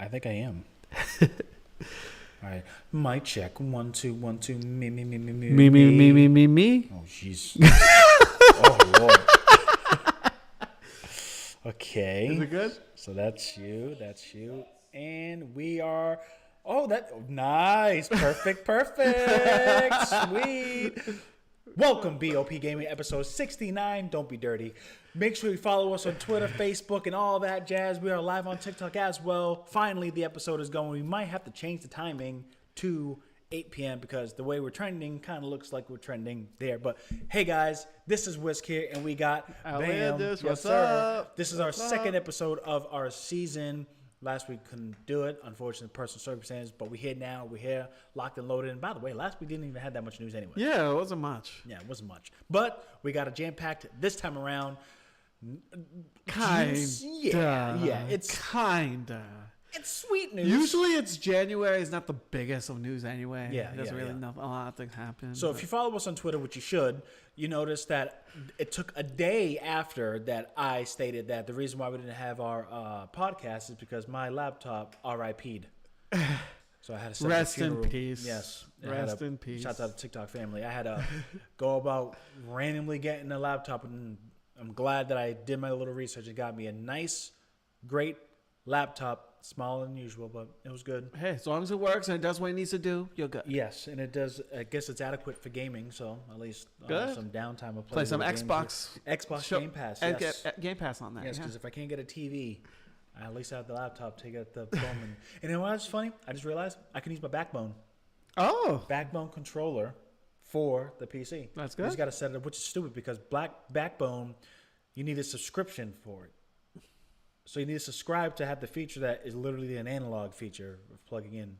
I think I am. All right. Mic check. 1, 2, 1, 2. Me. Me. Oh, jeez. Oh, Lord. Okay. Is it good? So that's you. That's you. And we are. Oh, nice. Perfect. Sweet. Welcome, B.o.P Gaming, episode 69. Don't be dirty. Make sure you follow us on Twitter, Facebook, and all that jazz. We are live on TikTok as well. Finally, the episode is going. We might have to change the timing to 8 p.m. because the way we're trending kind of looks like we're trending there. But hey, guys, this is Whisk here, and we got Outlandish. Bam. What's up? This is our second episode of our season. Last week couldn't do it, unfortunately, personal circumstances, but we're here now. We're here, locked and loaded. And by the way, last week didn't even have that much news anyway. Yeah, it wasn't much. Yeah, it wasn't much. But we got a jam-packed this time around. Kinda. Yeah. It's sweet news. Usually it's January is not the biggest of news anyway. Yeah, There's yeah, really yeah. not a lot of things happen. So if you follow us on Twitter, which you should, you notice that it took a day after that I stated that the reason why we didn't have our podcast is because my laptop RIP'd. So I had to Rest in peace. Yes. Rest in peace. Shout out to TikTok family. I had to go about randomly getting a laptop, and I'm glad that I did my little research and got me a nice, great laptop. Smaller than usual, but it was good. Hey, as long as it works and it does what it needs to do, you're good. Yes, and it does. I guess it's adequate for gaming, so at least some downtime of play some Xbox. Game Pass. Yes. Game Pass on that. Yes, because if I can't get a TV, I at least have the laptop to get the phone. And you know what's funny? I just realized I can use my Backbone Oh, controller for the PC. That's You good. just got to set it up, which is stupid because Backbone, you need a subscription for it. So you need to subscribe to have the feature that is literally an analog feature of plugging in.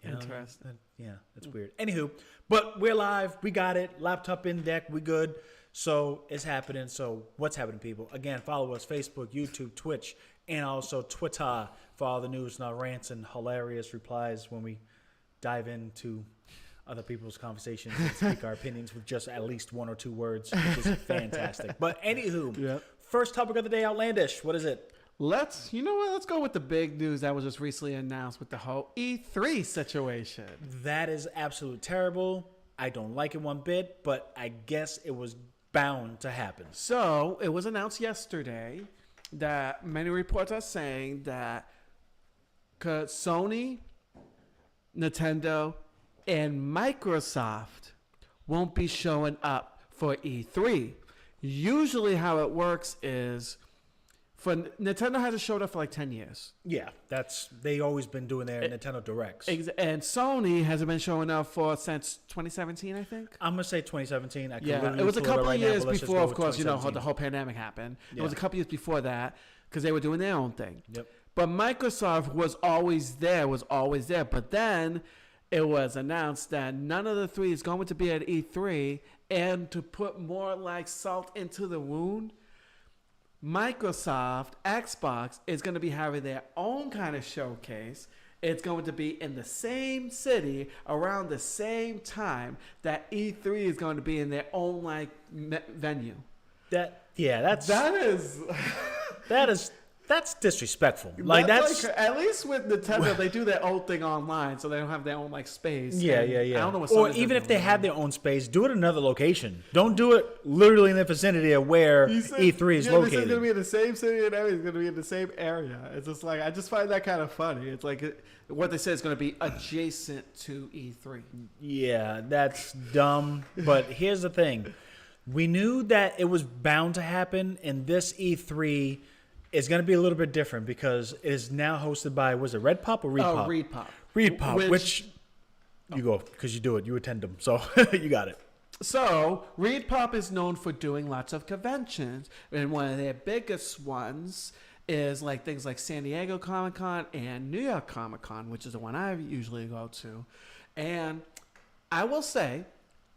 You know? Interesting. Yeah, that's weird. Anywho, but we're live. We got it. Laptop in deck. We good. So it's happening. So what's happening, people? Again, follow us Facebook, YouTube, Twitch, and also Twitter for all the news and our rants and hilarious replies when we dive into other people's conversations and speak our opinions with just at least one or two words, which is fantastic. But anywho, Yep. First topic of the day, outlandish. What is it? Let's go with the big news that was just recently announced with the whole E3 situation. That is absolute terrible. I don't like it one bit, but I guess it was bound to happen. So it was announced yesterday that many reports are saying that Sony, Nintendo, and Microsoft won't be showing up for E3. Usually how it works is for Nintendo hasn't showed up for like 10 years. Yeah, they always been doing their Nintendo Directs. And Sony hasn't been showing up since 2017, I think. I'm going to say 2017. It was a couple of years before, of course, the 2017. whole pandemic happened. Yeah. It was a couple years before that because they were doing their own thing. Yep. But Microsoft was always there. But then it was announced that none of the three is going to be at E3. And to put more like salt into the wound, Microsoft, Xbox is going to be having their own kind of showcase. It's going to be in the same city around the same time that E3 is going to be in their own like venue. That's disrespectful. That's at least with Nintendo, they do their own thing online, so they don't have their own like space. Yeah. I don't know what or Sony's even if doing. they have their own space, do it in another location. Don't do it literally in the vicinity of where E3 is located. It's going to be in the same city and everything's going to be in the same area. It's just like I just find that kind of funny. It's like what they say is going to be adjacent to E3. Yeah, that's dumb. But here's the thing: we knew that it was bound to happen, and this E3 is going to be a little bit different because it is now hosted by, was it Red Pop or Reed Pop? Reed Pop. Reed Pop, which you go because you do it. You attend them, so you got it. So Reed Pop is known for doing lots of conventions, and one of their biggest ones is like things like San Diego Comic-Con and New York Comic-Con, which is the one I usually go to. And I will say,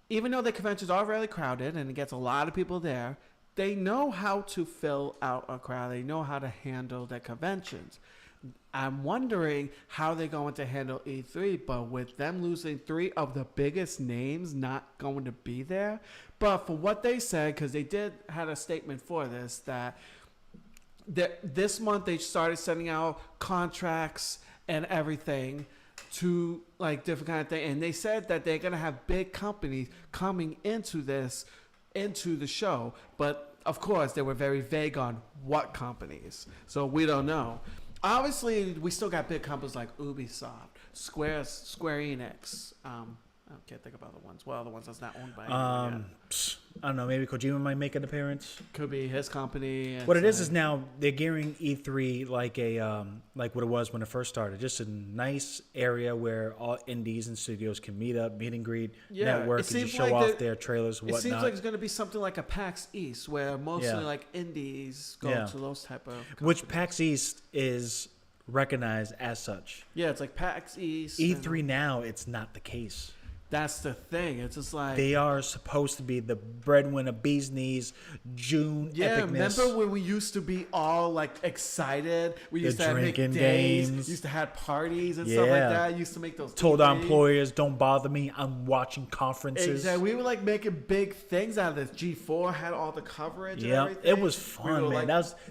even though the conventions are really crowded and it gets a lot of people there, they know how to fill out a crowd. They know how to handle their conventions. I'm wondering how they're going to handle E3, but with them losing three of the biggest names not going to be there. But for what they said, because they had a statement for this, that this month they started sending out contracts and everything to like different kind of thing, and they said that they're gonna have big companies coming into the show, but of course they were very vague on what companies, so we don't know. Obviously, we still got big companies like Ubisoft, Square Enix. I can't think about the ones. Well, the ones that's not owned by anyone yet. I don't know. Maybe Kojima might make an appearance. Could be his company. What it is now they're gearing E3 like a like what it was when it first started. Just a nice area where all indies and studios can meet up, meet and greet, network, and just show off their trailers and whatnot. It seems like it's going to be something like a PAX East, where mostly like indies go to those type of companies. Which PAX East is recognized as such. Yeah, it's like PAX East. E3 now, it's not the case. That's the thing. It's just like they are supposed to be the breadwinner, bee's knees, June epicness. Remember when we used to be all like excited? We used to make days, games. Used to have parties and stuff like that. Used to make those. Told our employers, "Don't bother me. I'm watching conferences." Exactly. We were like making big things out of this. G4 had all the coverage. And everything. It was fun, man.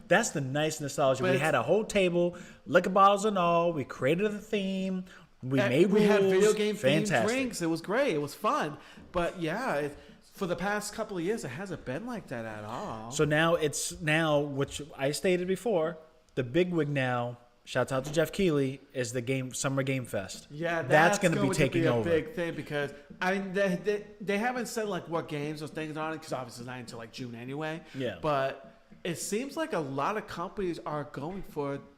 That's the nice nostalgia. We had a whole table, liquor bottles and all. We created a theme. We had video game themed drinks. It was great. It was fun. But for the past couple of years, it hasn't been like that at all. So now, which I stated before, the bigwig now. Shouts out to Jeff Keighley is the Summer Game Fest. Yeah, that's going to be taking over. A big thing because I mean they haven't said like what games or things on it because obviously it's not until like June anyway. Yeah, but it seems like a lot of companies are going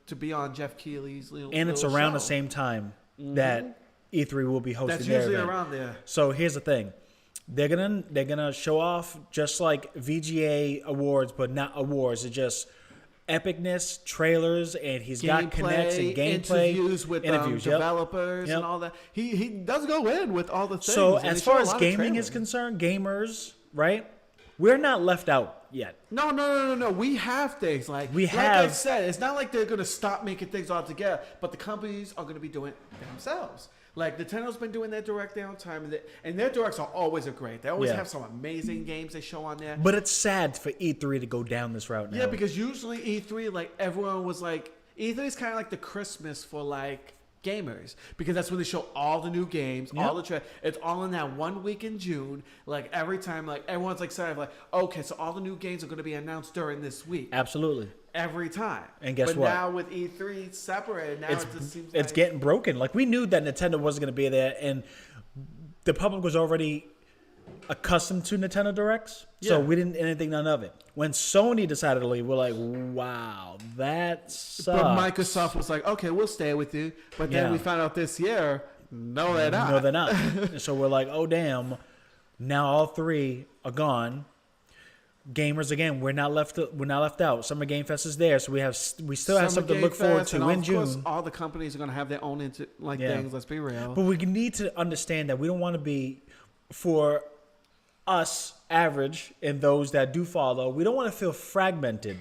to be on Jeff Keighley's and it's around the same time that E3 will be hosting. That's usually their event. Around there. So here's the thing. They're gonna show off just like VGA awards, but not awards. It's just epicness, trailers, and he's got connects and gameplay, interviews with developers and all that. He does go in with all the things. So as far as gaming is concerned, gamers, right? We're not left out yet. No. We have things like I said. It's not like they're going to stop making things altogether, but the companies are going to be doing it themselves. Like Nintendo's been doing their direct downtime, and their directs are always great. They always have some amazing games they show on there. But it's sad for E3 to go down this route now. Yeah, because usually E3, like everyone was like, E3 is kind of like the Christmas for like gamers because that's when they show all the new games, all the it's all in that 1 week in June. Like every time, like everyone's like excited, like okay, so all the new games are going to be announced during this week. Absolutely. Every time. And guess what? But now with E3 separated, now it just seems it's getting broken. Like we knew that Nintendo wasn't going to be there, and the public was already accustomed to Nintendo Directs, so we didn't anything none of it. When Sony decided to leave, we're like, wow, that sucks. But Microsoft was like, okay, we'll stay with you. But then we found out this year, no, they're not. No, they're not. So we're like, oh, damn. Now all three are gone. Gamers, again, we're not left out. Summer Game Fest is there, so we still have something to look forward to in June. Of course, all the companies are going to have their own things, let's be real. But we need to understand that we don't want to be, for us, average, and those that do follow, we don't want to feel fragmented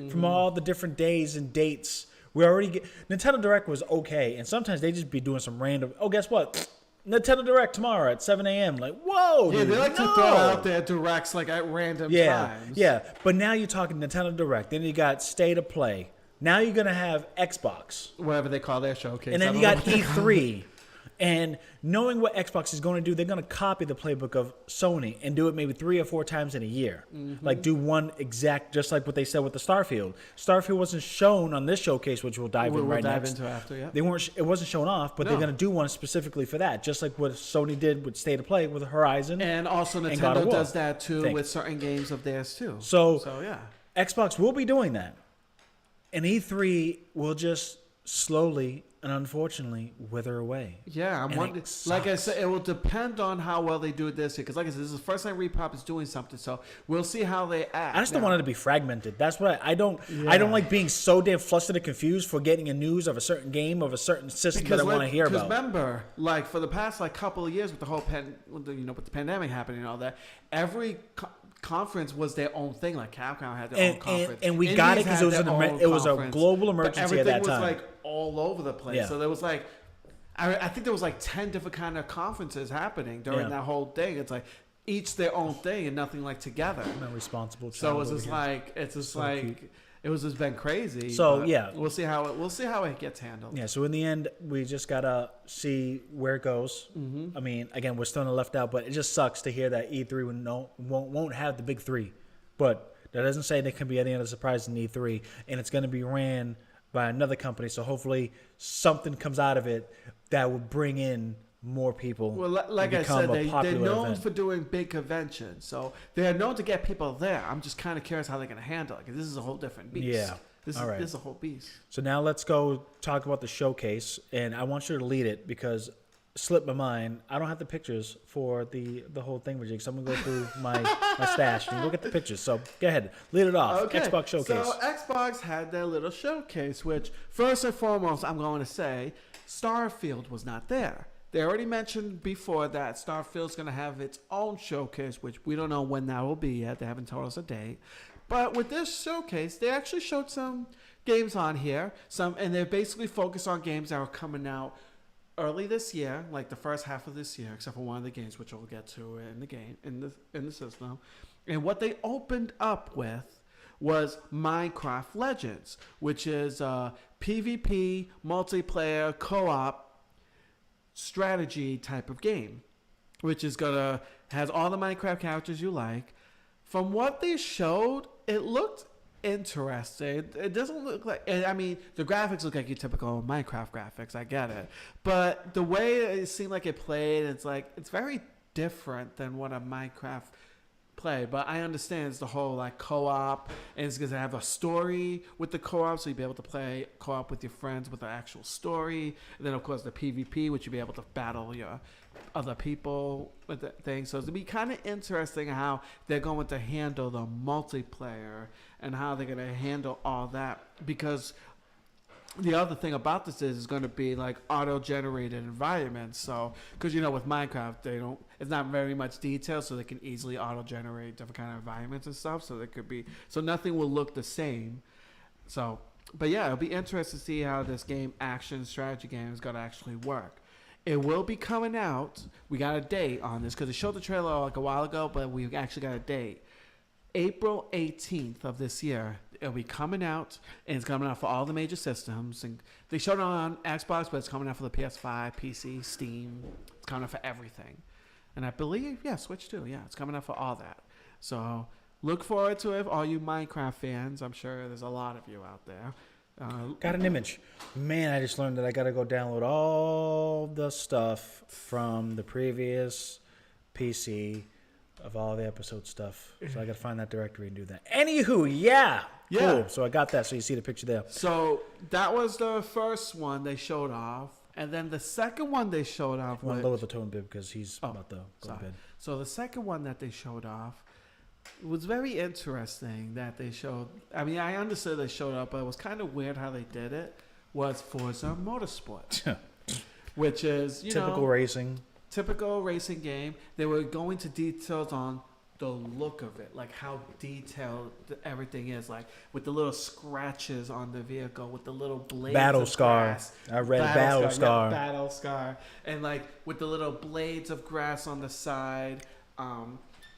from all the different days and dates. We already Nintendo Direct was okay, and sometimes they just be doing some random. Oh, guess what? Nintendo Direct tomorrow at 7 a.m. Like, whoa, yeah, dude, they like to throw out their directs like at random times. Yeah, but now you're talking Nintendo Direct. Then you got State of Play. Now you're gonna have Xbox, whatever they call their showcase, and then you got E3. And knowing what Xbox is going to do, they're going to copy the playbook of Sony and do it maybe 3 or 4 times in a year. Like do one exact, just like what they said with the Starfield. Starfield wasn't shown on this showcase, which we'll dive in right next. Into after, yeah. They weren't. It wasn't shown off, but they're going to do one specifically for that, just like what Sony did with State of Play with Horizon. And also Nintendo does that too with certain games of theirs too. So yeah, Xbox will be doing that, and E3 will just slowly and unfortunately wither away. Yeah, I'm wondering. Like I said, it will depend on how well they do it this year. Because, like I said, this is the first time R.E.P.O.P is doing something, so we'll see how they act. I just don't want it to be fragmented. That's what I don't. Yeah. I don't like being so damn flustered and confused for getting a news of a certain game of a certain system that I want to hear about. Because remember, like for the past couple of years with the whole with the pandemic happening and all that, every conference was their own thing. Like Capcom had their own conference, and we got it because it was a global emergency at that time. Everything was like all over the place. Yeah. So there was like, I think there was like 10 different kind of conferences happening during that whole thing. It's like each their own thing and nothing like together. I'm not responsible. So it's just like cute. It was just been crazy. So, but yeah. we'll see how it gets handled. Yeah, so in the end, we just got to see where it goes. I mean, again, we're still left out, but it just sucks to hear that E3 won't have the big three. But that doesn't say there can be any other surprise in E3, and it's going to be ran by another company. So hopefully something comes out of it that will bring in more people. Well, like I said, they're known event. for doing big conventions, so they're known to get people there. I'm just kind of curious how they're going to handle it, because this is a whole different beast. Yeah. This is a whole beast. So now let's go talk about the showcase, and I want you to lead it because it slipped my mind. I don't have the pictures for the whole thing, Virginia. So I'm going to go through my stash and look at the pictures. So go ahead. Lead it off. Okay. Xbox Showcase. So Xbox had their little showcase, which first and foremost, I'm going to say Starfield was not there. They already mentioned before that Starfield's going to have its own showcase, which we don't know when that will be yet. They haven't told us a date. But with this showcase, they actually showed some games on here. And they're basically focused on games that are coming out early this year, like the first half of this year, except for one of the games, which we'll get to in the game, in the system. And what they opened up with was Minecraft Legends, which is a PvP, multiplayer, co-op, strategy type of game, which is has all the Minecraft characters you like. From what they showed, it looked interesting. It doesn't look like, I mean, the graphics look like your typical Minecraft graphics, I get it, but the way it seemed like it played, it's very different than what a Minecraft play. But I understand it's the whole like co-op, and it's going to have a story with the co-op, so you'll be able to play co-op with your friends with the actual story. And then of course the PvP, which you'll be able to battle your other people with the thing. So it'll be kind of interesting how they're going to handle the multiplayer and how they're going to handle all that, because the other thing about this is it's going to be like auto-generated environments. So, because with Minecraft, it's not very much detail, so they can easily auto-generate different kind of environments and stuff. So nothing will look the same. So, but yeah, it'll be interesting to see how this action strategy game is going to actually work. It will be coming out. We got a date on this because they showed the trailer like a while ago, but we actually got a date. April 18th of this year. It'll be coming out, and it's coming out for all the major systems. And they showed it on Xbox, but it's coming out for the PS5, PC, Steam. It's coming out for everything. And I believe, Switch too. Yeah, it's coming out for all that. So look forward to it, all you Minecraft fans. I'm sure there's a lot of you out there. Got an image. Man, I just learned that I got to go download all the stuff from the previous PC of all the episode stuff. So I got to find that directory and do that. Anywho, yeah. Cool. So I got that. So you see the picture there. So that was the first one they showed off. And then the second one they showed off I want to lower the tone bit because he's about to go to bed. So the second one that they showed off was very interesting that they showed. I mean, I understood they showed up, but it was kind of weird how they did it. Was Forza Motorsport, which is typical racing. Typical racing game. They were going to details on the look of it, like how detailed everything is, like with the little scratches on the vehicle, with the little blades battle scar. Grass. I read battle scar. Yeah, battle scar, and like with the little blades of grass on the side,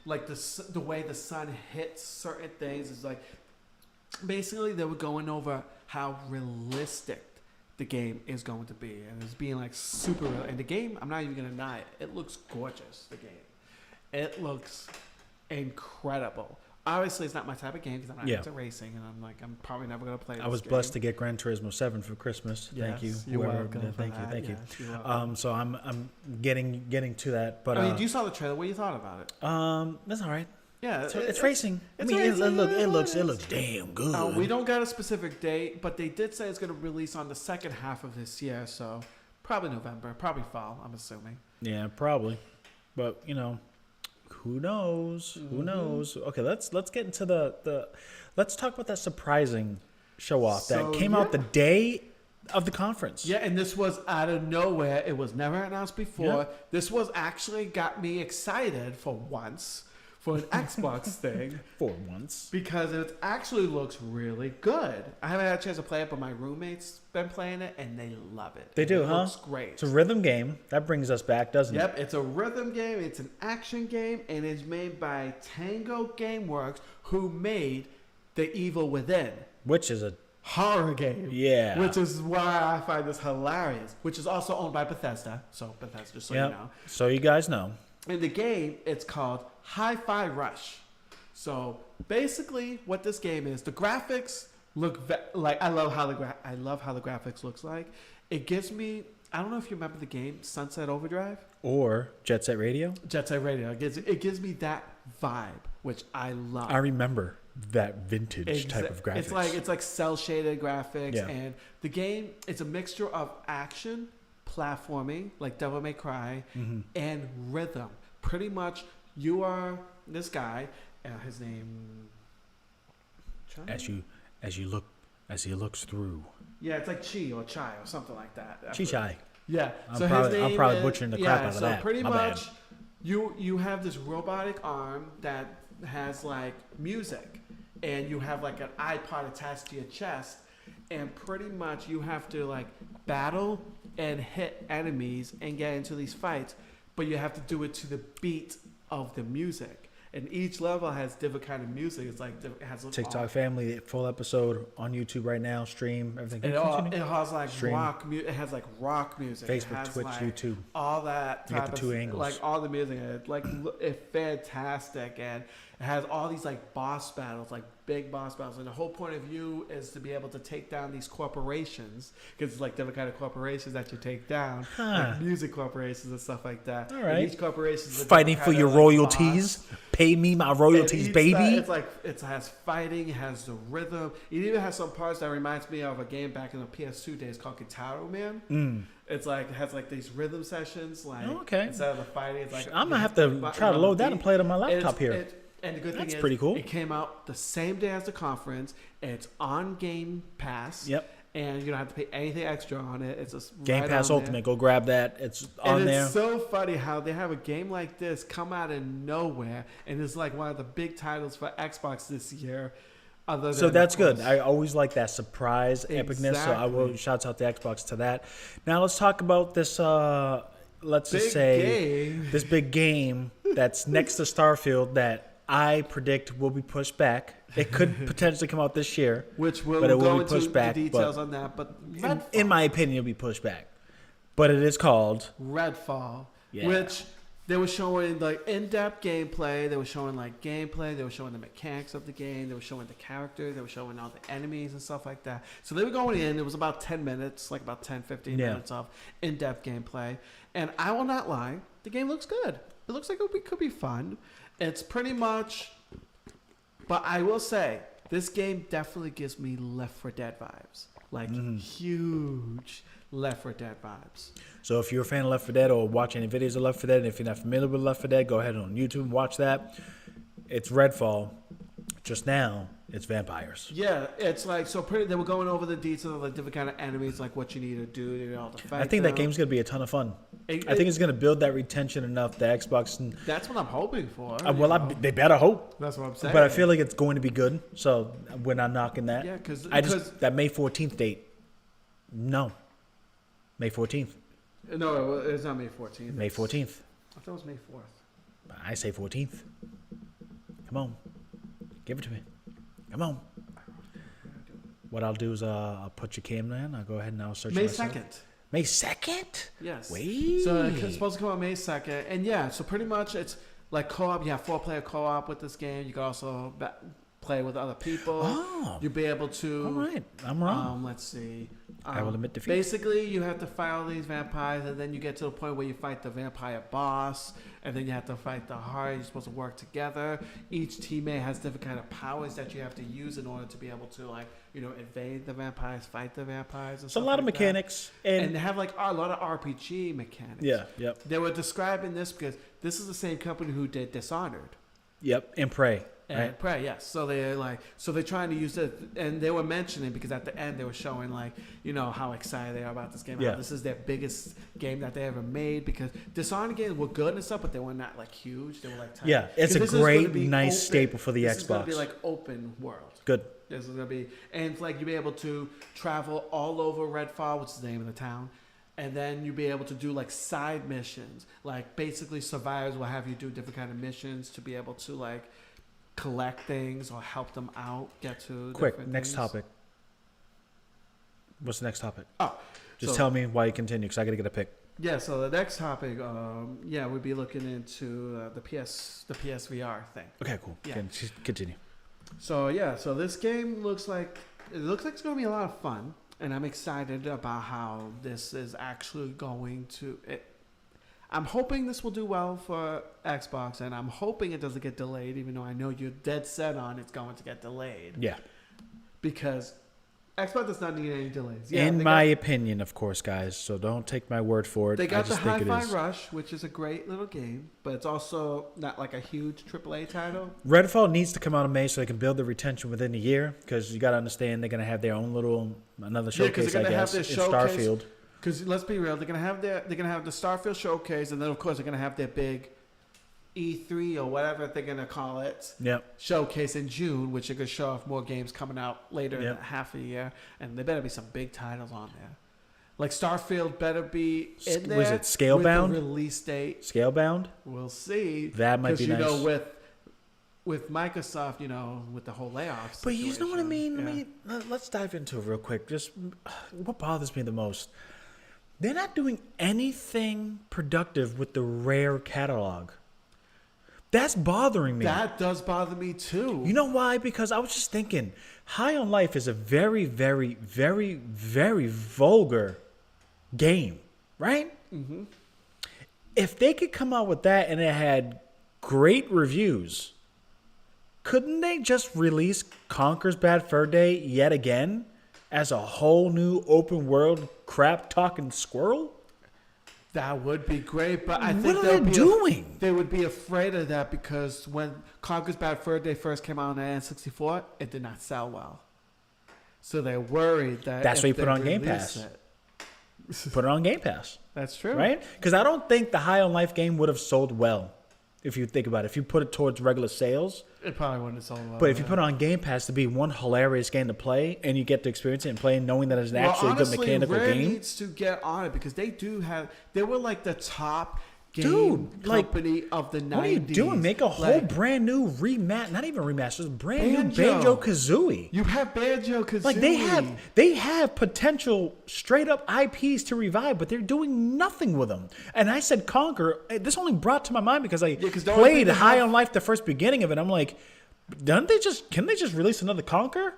like the way the sun hits certain things is like. Basically, they were going over how realistic the game is going to be, and it's being like super real. And the game, I'm not even gonna deny it, it looks gorgeous. The game, it looks incredible. Obviously, it's not my type of game because I'm not into racing, and I'm probably never gonna play. I was blessed to get Gran Turismo 7 for Christmas. Thank you. You're welcome. Thank you. So I'm getting to that. But I mean, you saw the trailer. What do you thought about it? That's all right. Yeah, it's racing. It's racing. It looks damn good. We don't got a specific date, but they did say it's going to release on the second half of this year, so probably November, probably fall. I'm assuming. Yeah, probably. But who knows? Who knows? Okay, let's get into the. Let's talk about that surprising show off that came out the day of the conference. Yeah, and this was out of nowhere. It was never announced before. Yeah. This was actually got me excited for once. For an Xbox thing. For once. Because it actually looks really good. I haven't had a chance to play it, but my roommate's been playing it, and they love it. They do, it huh? Looks great. It's a rhythm game. That brings us back, doesn't it? Yep, it's a rhythm game. It's an action game, and it's made by Tango Gameworks, who made The Evil Within. which is a horror game. Yeah. Which is why I find this hilarious. Which is also owned by Bethesda. So Bethesda, so you know. So you guys know. In the game, it's called Hi-Fi Rush. So basically, what this game is, the graphics look like I love how the graphics looks like. It gives me, I don't know if you remember the game Sunset Overdrive Or Jet Set Radio. Jet Set Radio. It gives me that vibe, which I love. I remember that vintage type of graphics. It's like cell shaded graphics, Yeah. and the game, it's a mixture of action, platforming like Devil May Cry, and rhythm. Pretty much, you are this guy. His name. As he looks through. Yeah, it's like Chi or Chai or something like that. Chi. Yeah. I'm probably butchering the crap out of that. So pretty My much, bad. you have this robotic arm that has like music, and you have like an iPod attached to your chest, and pretty much you have to like battle and hit enemies and get into these fights, but you have to do it to the beat of the music. And each level has different kind of music. It's like it has TikTok family full episode on YouTube right now. Stream everything. It has like Stream. It has like rock music. Facebook, it has Twitch, like YouTube. all that. You get the two angles. Like all the music. It's fantastic, and it has all these like boss battles, like big boss battles. And the whole point of view is to be able to take down these corporations, because it's like different kind of corporations that you take down, like music corporations and stuff like that. All right. And each corporation is a Fighting different for your kind of, like, royalties. boss. Pay me my royalties, baby. It's like it has fighting, it has the rhythm. It even has some parts that reminds me of a game back in the PS2 days called Guitar Man. It's like it has like these rhythm sessions, like instead of the fighting, it's like I'm gonna have to try to load that and play it on my laptop here. And the good That's thing is, pretty cool. It came out the same day as the conference. And it's on Game Pass. Yep. And you don't have to pay anything extra on it. It's just Game right Pass on Ultimate. there. Go grab that. It's on And there. it's so funny how they have a game like this come out of nowhere, and it's like one of the big titles for Xbox this year. So that's good. I always like that surprise epicness. So I will Exactly. shout out to Xbox to that. Now let's talk about this. Let's just Big say game. this big game that's next to Starfield that I predict will be pushed back. It could potentially come out this year, Which we'll but it will go be into pushed back. the details But on that. But in my opinion, it'll be pushed back. But it is called Redfall, Yeah. which they were showing like in-depth gameplay. They were showing like gameplay. They were showing the mechanics of the game. They were showing the characters. They were showing all the enemies and stuff like that. So they were going in. It was about 10 minutes, like about 10, 15 Yeah. minutes of in-depth gameplay. And I will not lie, the game looks good. It looks like it could be fun. It's pretty much, but I will say, this game definitely gives me Left 4 Dead vibes. Like huge Left 4 Dead vibes. So if you're a fan of Left 4 Dead or watch any videos of Left 4 Dead, and if you're not familiar with Left 4 Dead, go ahead on YouTube and watch that. It's Redfall. Just now, it's vampires. Yeah, it's like they were going over the details of the different kind of enemies, like what you need to do, you know, to fight. I think that them. game's going to be a ton of fun. I I think it's going to build that retention enough that Xbox and That's what I'm hoping for. they better hope. That's what I'm saying. But I feel like it's going to be good, so we're not knocking that. Yeah, because that May 14th date. No, May 14th. no, it's not May 14th. May 14th. I thought it was May 4th. I say 14th. Come on, give it to me. Come on. What I'll do is I'll put your camera in. I'll go ahead and I'll search. May myself. 2nd. May 2nd. Yes. Wait. So it's supposed to come out May 2nd, and yeah, so pretty much it's like co-op. You have 4-player co-op with this game. You can also play with other people. Oh. You'll be able to. All right, I'm wrong. Let's see. I will admit defeat. Basically, you have to fight all these vampires, and then you get to the point where you fight the vampire boss, and then you have to fight the heart. You're supposed to work together. Each teammate has different kind of powers that you have to use in order to be able to, like, you know, invade the vampires, fight the vampires. And So a stuff lot of like that. mechanics And they have like a lot of RPG mechanics. Yeah. Yep. They were describing this because this is the same company who did Dishonored. Yep. And Prey. And Right. Prey, yes. So they're trying to use it, and they were mentioning because at the end they were showing like, you know, how excited they are about this game. Yeah. How this is their biggest game that they ever made, because Dishonored games were good and stuff, but they were not like huge. They were like tiny. Yeah, it's 'Cause a this is great, gonna be nice open. staple for the This is gonna Xbox. be like open world. Good. This is gonna be, and it's like you'll be able to travel all over Redfall, which is the name of the town, and then you'll be able to do like side missions. Like basically, survivors will have you do different kind of missions to be able to like collect things or help them out, get to Quick. different Next things. topic. What's the next topic? Oh, Just so- tell me why you continue, because I got to get a pick. Yeah, so the next topic, we'd be looking into the PSVR thing. Okay, cool. Yeah. Continue. So so this game looks like it's going to be a lot of fun, and I'm excited about how this is actually going to. I'm hoping this will do well for Xbox, and I'm hoping it doesn't get delayed, even though I know you're dead set on it's going to get delayed. Yeah. Because Xbox does not need any delays. In my opinion, of course, guys. So don't take my word for it. They got I the just think it Hi-Fi is. Rush, which is a great little game, but it's also not like a huge AAA title. Redfall needs to come out in May so they can build the retention within a year, because you got to understand they're going to have their own another showcase, they're I gonna have guess, their in showcase. Starfield. Because let's be real, they're gonna have the Starfield showcase, and then of course they're gonna have their big E3 or whatever they're gonna call it Yep. showcase in June, which are gonna show off more games coming out later in Yep. the half of the year, and there better be some big titles on there. Like Starfield better be in there. Was it Scalebound? With the release date. Scalebound? We'll see. That might be you nice. know with Microsoft, you know, with the whole layoffs. But you know what I mean? Yeah. Let's dive into it real quick. Just what bothers me the most. They're not doing anything productive with the Rare catalog. That's bothering me. That does bother me too. You know why? Because I was just thinking, High on Life is a very, very, very, very vulgar game, right? Mm-hmm. If they could come out with that and it had great reviews, couldn't they just release Conker's Bad Fur Day yet again as a whole new open world crap talking squirrel? That would be great, but I What think are they'll they be doing? They would be afraid of that because when Conker's Bad Fur Day first came out on the N64, it did not sell well. So they're worried that That's if why you put they it on Game release Pass. it- Put it on Game Pass, That's true, right? Because I don't think the High on Life game would have sold well if you think about it. If you put it towards regular sales, It probably wouldn't have sold well. but if you put it on Game Pass to be one hilarious game to play and you get to experience it and play knowing that it's an actually honestly, good mechanical Rare game. needs to get on it because they were like the top game Dude, like, company of the 90s. What are you doing? Make a whole brand new remaster, not even remaster, just brand new Banjo. Banjo-Kazooie. You have Banjo-Kazooie. Like they have potential straight up IPs to revive, but they're doing nothing with them. And I said Conquer. This only brought to my mind because I 'cause the only thing played they High have- on Life the first beginning of it. I'm like, can they just release another Conquer?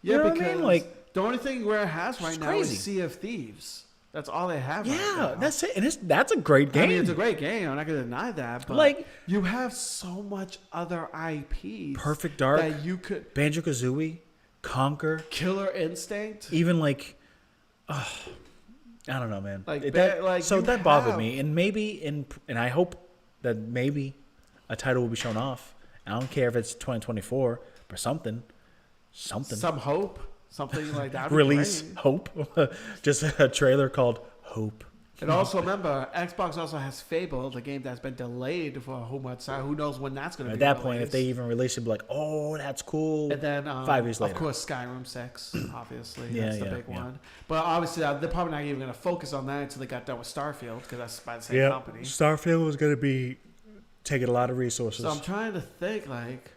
Yeah, You know what I because mean? Like, the only thing Rare has right now is crazy. Sea of Thieves. That's all they have right yeah, now. that's it. And that's a great game. I mean, it's a great game. I'm not going to deny that. But Like- you have so much other IPs. Perfect Dark, That you could. Banjo-Kazooie, Conquer, Killer Instinct. even like, I don't know, man. Like, So you that bothered have- me, and maybe and I hope that maybe a title will be shown off. I don't care if it's 2024 or something. Some hope. Something like that. would be Release great. Hope, just a trailer called Hope. And also remember, Xbox also has Fable, the game that's been delayed for who much time. Who knows when that's going to At be that point, if released. they even release it, be like, oh, that's cool. And then 5 years later. Of course, Skyrim 6, obviously. Yeah, That's the yeah, big yeah. one. But obviously, they're probably not even going to focus on that until they got done with Starfield, because that's by the same company. Starfield was going to be taking a lot of resources. So I'm trying to think, like,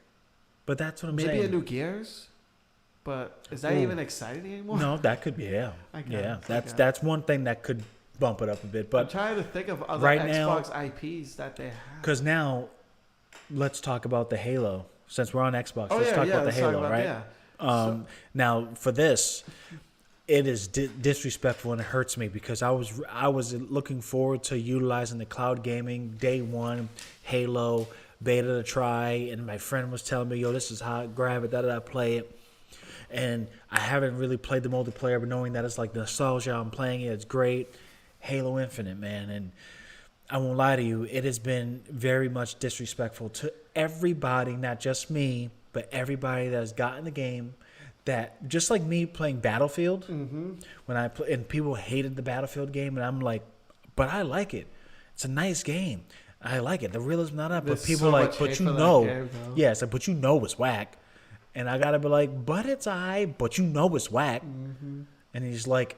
But that's what I'm maybe saying. a new Gears? But is that Ooh. even exciting anymore? No, that could be, yeah. I guess, Yeah, I that's guess. that's one thing that could bump it up a bit. I'm But trying to think of other right now- Xbox IPs that they have. because now, let's talk about the Halo. Since we're on Xbox, Oh, let's talk about the let's talk Halo, about- right? yeah. Now, for this, it is disrespectful and it hurts me because I was looking forward to utilizing the cloud gaming day one, Halo beta to try, and my friend was telling me, "Yo, this is hot. Grab it, play it." And I haven't really played the multiplayer, but knowing that it's like nostalgia, I'm playing it. It's great. Halo Infinite, man, and I won't lie to you, it has been very much disrespectful to everybody, not just me, but everybody that has gotten the game. That just like me playing Battlefield, when I play, and people hated the Battlefield game, and I'm like, but I like it. It's a nice game. I like it. The realism not up, but There's people so like, much but hate you for that know, game, though. yeah, it's like, but you know it's whack, and I gotta be like, but it's but you know it's whack, and he's like,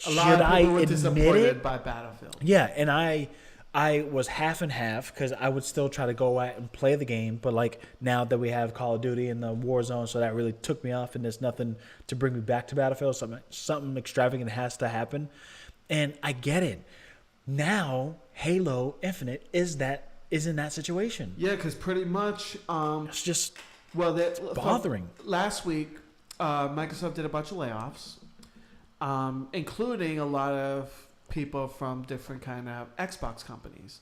A lot should of I people were admit disappointed it? by Battlefield. Yeah, and I I was half and half because I would still try to go out and play the game, but like now that we have Call of Duty and the Warzone, so that really took me off, and there's nothing to bring me back to Battlefield. Something extravagant has to happen, and I get it. Now Halo Infinite is in that situation. Yeah, because pretty much, It's just bothering. bothering. Last week, Microsoft did a bunch of layoffs, including a lot of people from different kind of Xbox companies.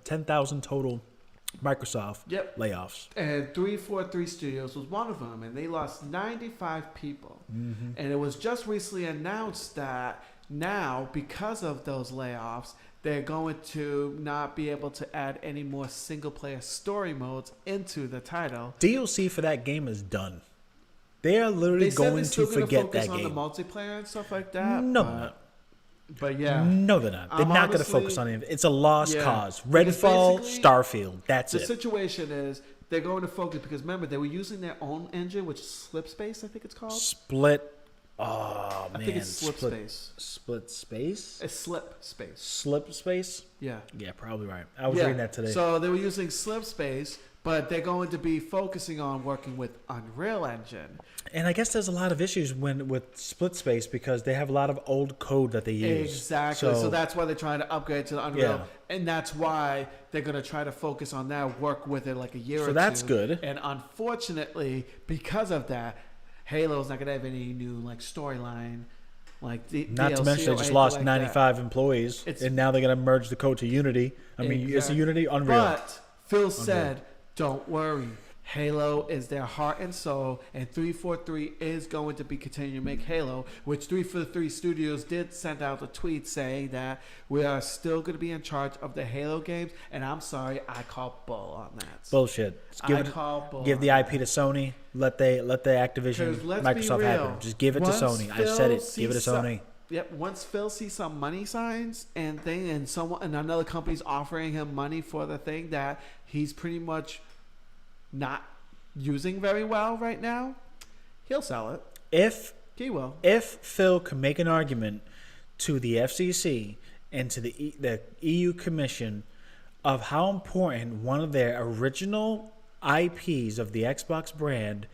10,000 total Microsoft Yep. layoffs. And 343 Studios was one of them, and they lost 95 people. Mm-hmm. And it was just recently announced that now, because of those layoffs, they're going to not be able to add any more single-player story modes into the title. DLC for that game is done. They are literally going to forget that game. On the multiplayer and stuff like that. No, they're not. But yeah. No, they're not. They're not going to focus on it. It's a lost cause. Redfall, Starfield. That's it. The situation is they're going to focus because remember they were using their own engine, which is Slipspace, I think it's called. Split. Oh man, I think it's Slipspace. Split space. It's Slipspace. Slip space. Yeah. Yeah, probably right. I was reading that today. So they were using Slipspace, but they're going to be focusing on working with Unreal Engine. And I guess there's a lot of issues with Split Space because they have a lot of old code that they use. Exactly. So that's why they're trying to upgrade to the Unreal. Yeah. And that's why they're going to try to focus on that, work with it like a year or two. So that's good. And unfortunately, because of that, Halo's not going to have any new like storyline. Like not to mention they just lost 95 employees, and now they're going to merge the code to Unity. I mean, it's a Unity Unreal. But Phil said, don't worry. Halo is their heart and soul, and 343 is going to be continuing to make Halo, which 343 Studios did send out a tweet saying that we are still going to be in charge of the Halo games, and I'm sorry, I call bull on that. Bullshit. Give the IP to Sony. Let the Activision, Microsoft have it. Just give it to Sony. I said it. Give it to Sony. Yep. Once Phil sees some money signs and another company's offering him money for the thing that he's pretty much not using very well right now, he'll sell it. He will. If Phil can make an argument to the FCC and to the EU Commission of how important one of their original IPs of the Xbox brand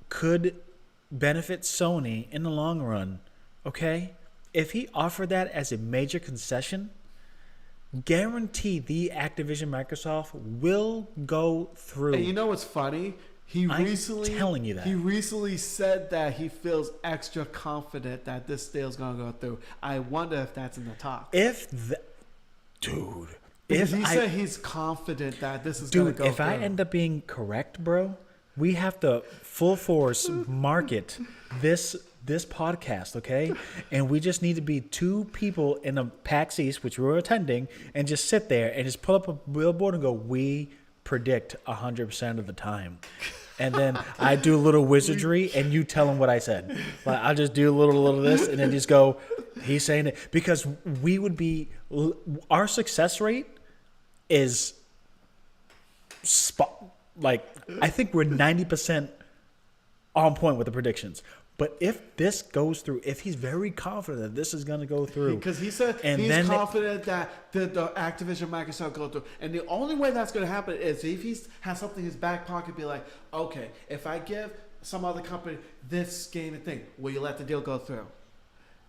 could benefit Sony in the long run, okay? If he offered that as a major concession, guarantee the Activision Microsoft will go through. And you know what's funny? Telling you that. He recently said that he feels extra confident that this deal's going to go through. I wonder if that's in the talk. Dude. Because he said he's confident that this is going to go through. If I end up being correct, bro, we have to full force market this podcast, okay? And we just need to be two people in a PAX East, which we were attending, and just sit there and just pull up a billboard and go, we predict 100% of the time. And then I do a little wizardry and you tell them what I said. Like, I'll just do a little of this and then just go, he's saying it. Because we would be, our success rate is I think we're 90% on point with the predictions. But if this goes through, if he's very confident that this is going to go through. Because he said he's confident that the Activision Microsoft go through. And the only way that's going to happen is if he has something in his back pocket, be like, okay, if I give some other company this game and thing, will you let the deal go through?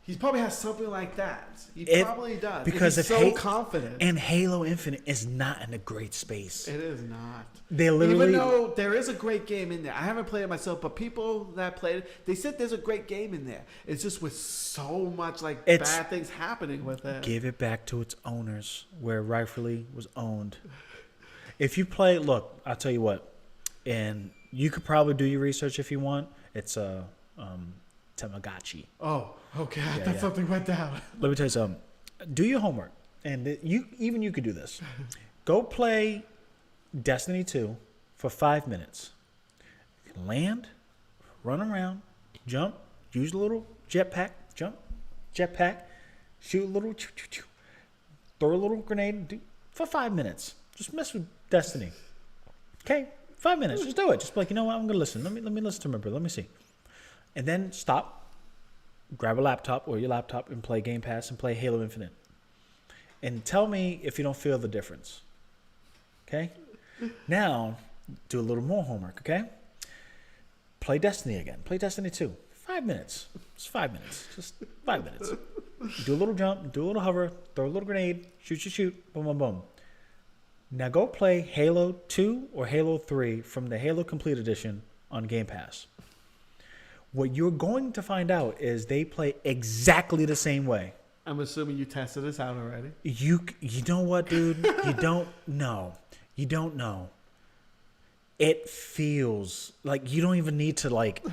He probably has something like that. He probably does. Because he's so confident. And Halo Infinite is not in a great space. It is not. Even though there is a great game in there. I haven't played it myself, but people that played it, they said there's a great game in there. It's just with so much bad things happening with it. Give it back to its owners where it rightfully was owned. If you play, look, I'll tell you what, and you could probably do your research if you want. It's a Tamagotchi. Oh, okay. I thought something went down. Let me tell you something. Do your homework, and you could do this. Go play Destiny 2 for 5 minutes. Land, run around, jump, use a little jetpack, shoot a little, throw a little grenade for 5 minutes. Just mess with Destiny. Okay, 5 minutes. Just do it. Just be like, you know what? I'm gonna listen. Let me listen to remember. Let me see. And then stop, grab a laptop or your laptop and play Game Pass and play Halo Infinite. and tell me if you don't feel the difference. Okay? Now, do a little more homework, okay? Play Destiny again. Play Destiny 2. 5 minutes. Just 5 minutes. Just 5 minutes. Do a little jump, do a little hover, throw a little grenade, shoot, boom, boom, boom. Now go play Halo 2 or Halo 3 from the Halo Complete Edition on Game Pass. What you're going to find out is they play exactly the same way. I'm assuming you tested this out already. You know what, dude? You don't know. You don't know. It feels like you don't even need to like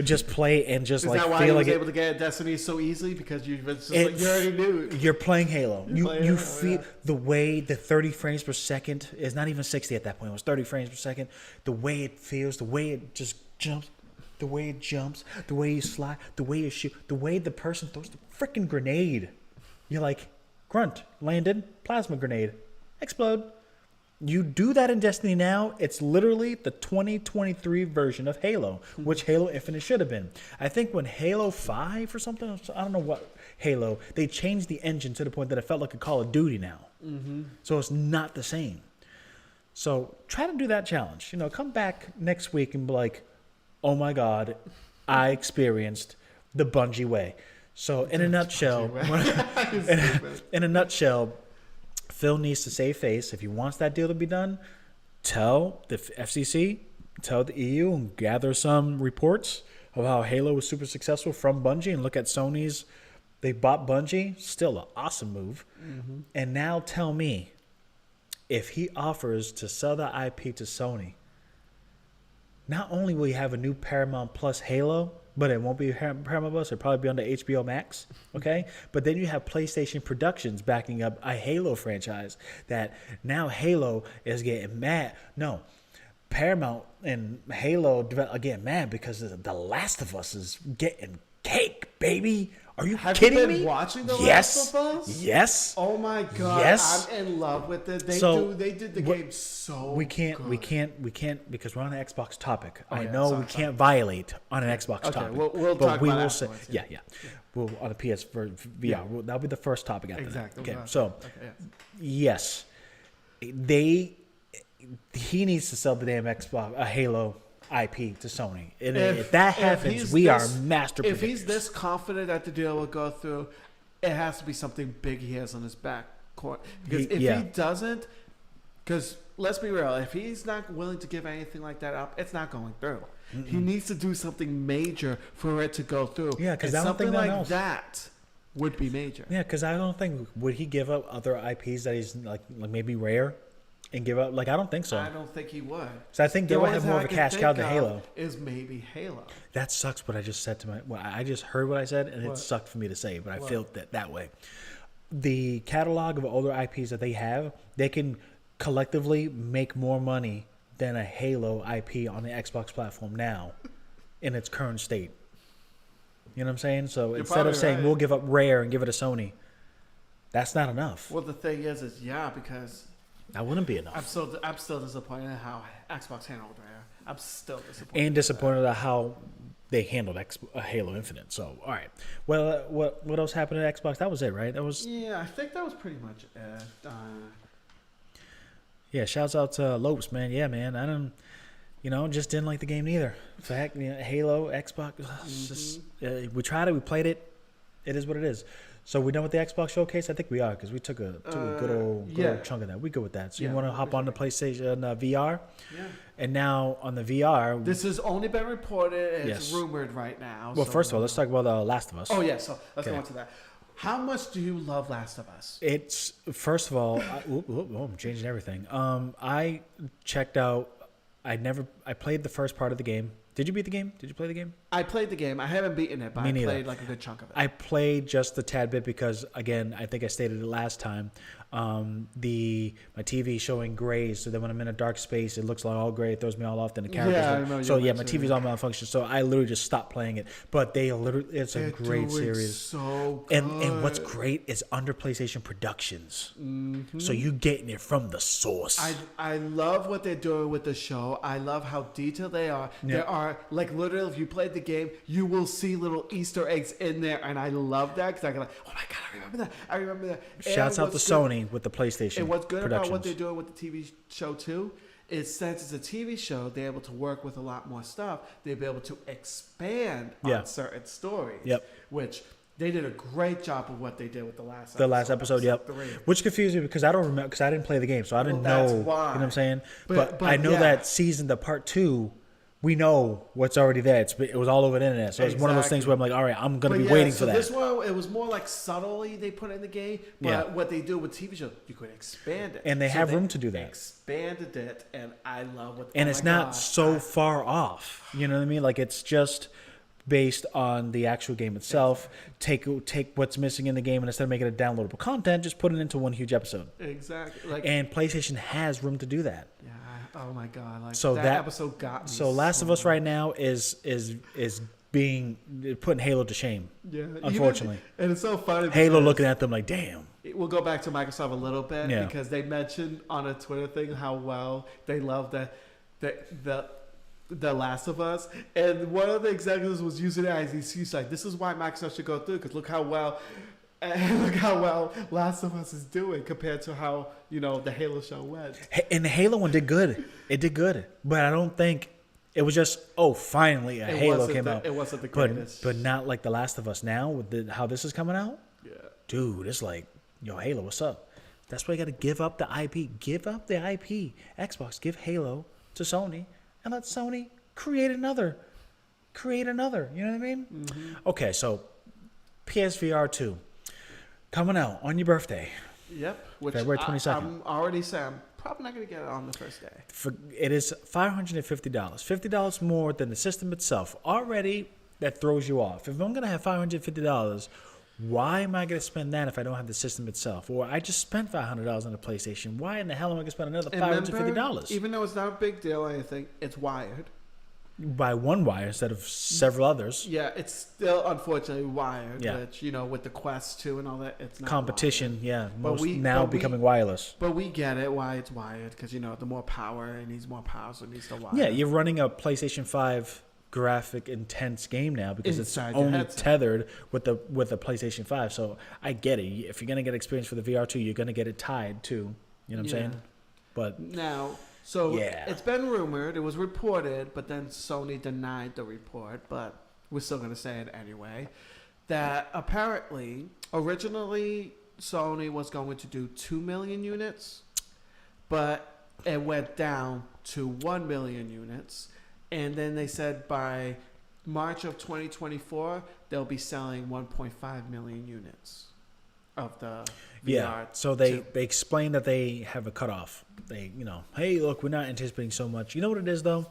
just play and just Is like that why feel you like was able to get Destiny so easily? Because you already knew. You're playing Halo. You feel yeah. the way the 30 frames per second is not even 60 at that point. It was 30 frames per second. The way it feels, the way it just jumps, the way it jumps, the way you slide, the way you shoot, the way the person throws the freaking grenade. You're like, grunt, landed, plasma grenade, explode. You do that in Destiny now, it's literally the 2023 version of Halo, which Halo Infinite should have been. I think when Halo 5 or something, I don't know what Halo, they changed the engine to the point that it felt like a Call of Duty now. Mm-hmm. So it's not the same. So try to do that challenge. You know, come back next week and be like, oh my God, I experienced the Bungie way. So in a nutshell, in a nutshell, Phil needs to save face. If he wants that deal to be done, tell the FCC, tell the EU, and gather some reports of how Halo was super successful from Bungie, and look at Sony's. They bought Bungie, still an awesome move. Mm-hmm. And now tell me, if he offers to sell the IP to Sony, not only will you have a new Paramount Plus Halo, but it won't be Paramount Plus. It'll probably be on the HBO Max, okay? But then you have PlayStation Productions backing up a Halo franchise that now Halo is getting mad. No, Paramount and Halo are getting mad because The Last of Us is getting cake, baby. Are you kidding me? Have you been watching The Last of Us? Yes. Oh my God. Yes. I'm in love with it. They did the game so we can't because we're on an Xbox topic. I know we can't violate on an Xbox topic. We'll but talk we about will it say afterwards, yeah. We'll on a PS for VR. That'll be the first topic after exactly. that. Okay. So yes. He needs to sell the damn Xbox a Halo IP to Sony. And if that happens, we are master predictors. If he's this confident that the deal will go through, it has to be something big he has on his back court. Because if he doesn't, because let's be real, if he's not willing to give anything like that up, it's not going through. Mm-mm. He needs to do something major for it to go through. Yeah, because something like that would be major. Yeah, because I don't think, would he give up other IPs that he's like maybe rare? And give up? Like, I don't think so. I don't think he would. So I think they would have more of a cash cow than Halo. Is maybe Halo. That sucks. What I just said to I just heard what I said, and it sucked for me to say, but I felt that way. The catalog of older IPs that they have, they can collectively make more money than a Halo IP on the Xbox platform now, in its current state. You know what I'm saying? So instead of saying we'll give up Rare and give it to Sony, that's not enough. Well, the thing is because. That wouldn't be enough. I'm still disappointed in how Xbox handled Rare. I'm still disappointed. And disappointed at how they handled Halo Infinite. So, all right. Well, what else happened at Xbox? That was it, right? That was. Yeah, I think that was pretty much it. Yeah, shouts out to Lopes, man. Yeah, man. I don't, just didn't like the game either. In fact, Halo, Xbox, just, we tried it, we played it. It is what it is. So we done with the Xbox showcase? I think we are, because we took a good old chunk of that. We good with that. So you want to hop on the PlayStation VR? Yeah. And now on the VR, this has only been reported. It's rumored right now. Well, first of all, let's talk about Last of Us. Oh yeah, so let's go on to that. How much do you love Last of Us? It's first of all, I'm changing everything. I checked out. I played the first part of the game. Did you beat the game? Did you play the game? I played the game. I haven't beaten it, but I played like a good chunk of it. I played just a tad bit because, again, I think I stated it last time. My TV showing grays, so that when I'm in a dark space, it looks like all gray. It throws me all off. Then the characters. Yeah, I remember. So my TV's all malfunction. So I literally just stopped playing it. But it's a great series. So good. And what's great is under PlayStation Productions. Mm-hmm. So you getting it from the source. I love what they're doing with the show. I love how detailed they are. Yeah. There are are like literally, if you played the game, you will see little Easter eggs in there, and I love that because I go like, oh my god, I remember that. I remember that. Shouts out to Sony with the PlayStation. And what's good about what Productions. they're doing with the TV show too is since it's a TV show, they're able to work with a lot more stuff. They'll be able to expand on certain stories. Yep. Which they did a great job of what they did with the last episode. The last episode, yep. 3. Which confused me because I don't remember because I didn't play the game, so I didn't know. That's You know why. what I'm saying? But I know yeah. that season, the part 2, we know what's already there. It was all over the internet, so it's one of those things where I'm like, all right, I'm gonna be waiting for that. This one, it was more like subtly they put it in the game, but what they do with TV shows, you could expand it, and they have room to do that. Expanded it, and I love what. And it's not so far off. You know what I mean? Like it's just based on the actual game itself. Take what's missing in the game, and instead of making it downloadable content, just put it into one huge episode. Exactly. And PlayStation has room to do that. Yeah. Oh my god. Like So that episode got me. So Last of Us right now is being putting Halo to shame. Yeah. Unfortunately. And it's so funny. Halo looking at them like, damn. We'll go back to Microsoft a little bit because they mentioned on a Twitter thing how well they love the Last of Us, and one of the executives was using it as an excuse, like this is why Microsoft should go through because look how well Last of Us is doing compared to how the Halo show went. And the Halo one did good. It did good, but I don't think it was just finally a Halo came out. It wasn't the greatest, but not like The Last of Us now with how this is coming out. Yeah, dude, it's like Halo, what's up? That's why you got to give up the IP. Give up the IP. Xbox, give Halo to Sony. And let Sony create another. You know what I mean? Mm-hmm. Okay, so PSVR 2 coming out on your birthday. Yep. Which February 22nd. I'm already saying I'm probably not going to get it on the first day. It is $550. $50 more than the system itself. Already, that throws you off. If I'm going to have $550, why am I going to spend that if I don't have the system itself? Or I just spent $500 on the PlayStation. Why in the hell am I going to spend another $550? Even though it's not a big deal or anything, it's wired. By one wire instead of several others. Yeah, it's still unfortunately wired. Yeah. Which, with the Quest 2 and all that, it's not competition. wired. Yeah, becoming wireless. But we get it why it's wired because, the more power, it needs more power, so it needs to wire. Yeah, you're running a PlayStation 5 graphic intense game now because Inside it's your only headset. tethered with the PlayStation 5. So I get it. If you're gonna get experience for the VR2, you're gonna get it tied too. You know what I'm saying? But now, it's been rumored, it was reported, but then Sony denied the report. But we're still gonna say it anyway. That apparently, originally Sony was going to do 2 million units, but it went down to 1 million units. And then they said by March of 2024, they'll be selling 1.5 million units of the VR. yeah, so they explain that they have a cutoff. They, hey, look, we're not anticipating so much. You know what it is, though?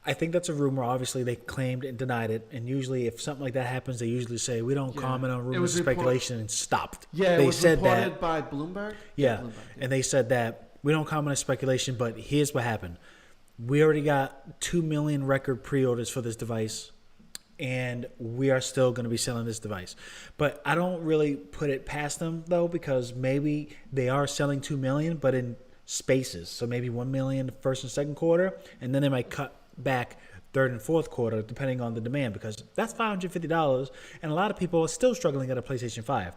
I think that's a rumor. Obviously, they claimed and denied it. And usually, if something like that happens, they usually say, we don't comment on rumors and speculation and stopped. Yeah, they it was said reported that by Bloomberg. Yeah, Bloomberg, and they said that we don't comment on speculation, but here's what happened. We already got 2 million record pre-orders for this device, and we are still going to be selling this device. But I don't really put it past them, though, because maybe they are selling 2 million, but in spaces. So maybe 1 million first and second quarter, and then they might cut back third and fourth quarter, depending on the demand, because that's $550, and a lot of people are still struggling to get a PlayStation 5.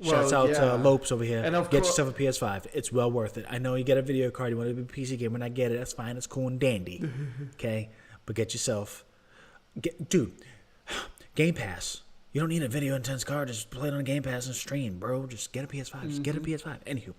Shouts out to Lopes over here. And get yourself a PS5. It's well worth it. I know you get a video card. You want to be a PC gamer, and I get it. That's fine. It's cool and dandy. Okay? But get yourself... Dude, Game Pass. You don't need a video intense card. Just play it on Game Pass and stream, bro. Just get a PS5. Just get a PS5. Anywho.